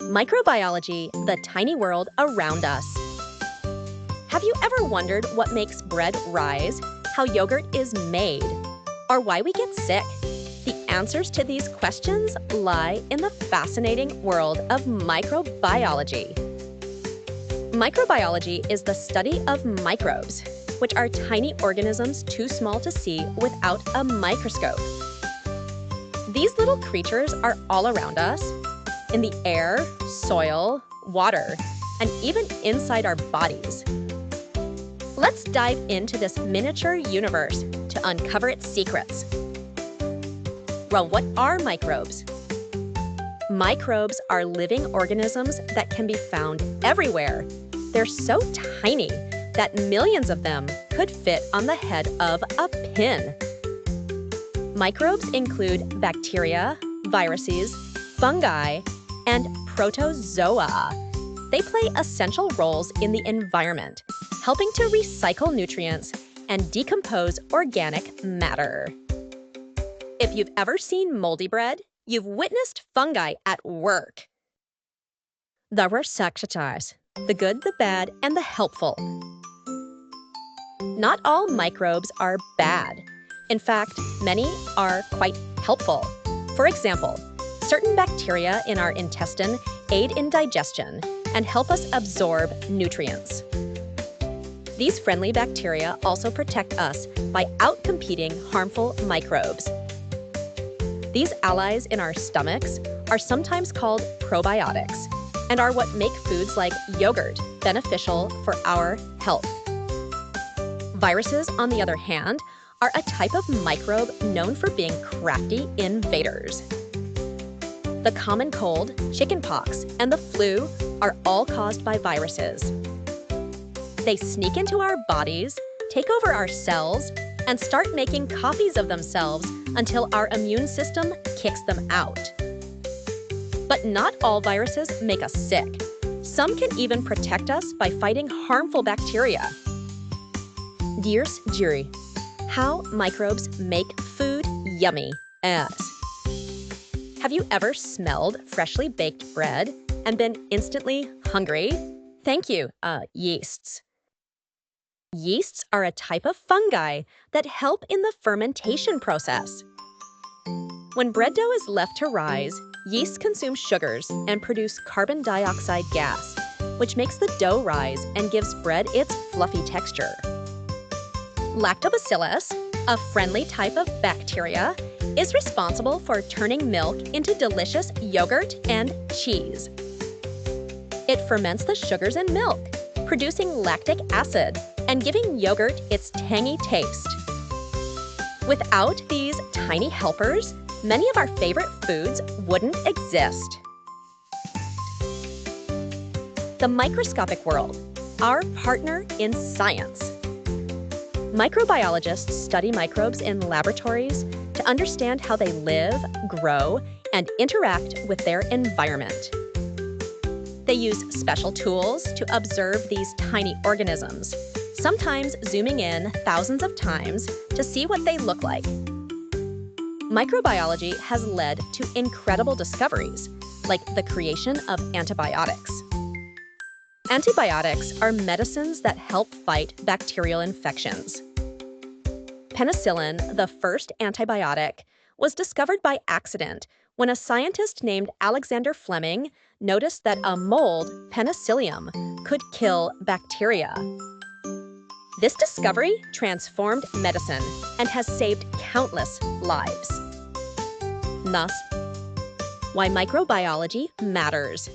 Microbiology, the tiny world around us. Have you ever wondered what makes bread rise, how yogurt is made, or why we get sick? The answers to these questions lie in the fascinating world of microbiology. Microbiology is the study of microbes, which are tiny organisms too small to see without a microscope. These little creatures are all around us, in the air, soil, water, and even inside our bodies. Let's dive into this miniature universe to uncover its secrets. Well, what are microbes? Microbes are living organisms that can be found everywhere. They're so tiny that millions of them could fit on the head of a pin. Microbes include bacteria, viruses, fungi, and protozoa. They play essential roles in the environment, helping to recycle nutrients and decompose organic matter. If you've ever seen moldy bread, you've witnessed fungi at work. There were secretaries, the good, the bad, and the helpful. Not all microbes are bad. In fact, many are quite helpful. For example, certain bacteria in our intestine aid in digestion and help us absorb nutrients. These friendly bacteria also protect us by outcompeting harmful microbes. These allies in our stomachs are sometimes called probiotics and are what make foods like yogurt beneficial for our health. Viruses, on the other hand, are a type of microbe known for being crafty invaders. The common cold, chickenpox, and the flu are all caused by viruses. They sneak into our bodies, take over our cells, and start making copies of themselves until our immune system kicks them out. But not all viruses make us sick. Some can even protect us by fighting harmful bacteria. Dear jury, how microbes make food yummy as. Have you ever smelled freshly baked bread and been instantly hungry? Thank you, yeasts. Yeasts are a type of fungi that help in the fermentation process. When bread dough is left to rise, yeast consume sugars and produce carbon dioxide gas, which makes the dough rise and gives bread its fluffy texture. Lactobacillus, a friendly type of bacteria, is responsible for turning milk into delicious yogurt and cheese. It ferments the sugars in milk, producing lactic acid and giving yogurt its tangy taste. Without these tiny helpers, many of our favorite foods wouldn't exist. The microscopic world, our partner in science. Microbiologists study microbes in laboratories to understand how they live, grow, and interact with their environment. They use special tools to observe these tiny organisms, sometimes zooming in thousands of times to see what they look like. Microbiology has led to incredible discoveries, like the creation of antibiotics. Antibiotics are medicines that help fight bacterial infections. Penicillin, the first antibiotic, was discovered by accident when a scientist named Alexander Fleming noticed that a mold, Penicillium, could kill bacteria. This discovery transformed medicine and has saved countless lives. Thus, why microbiology matters.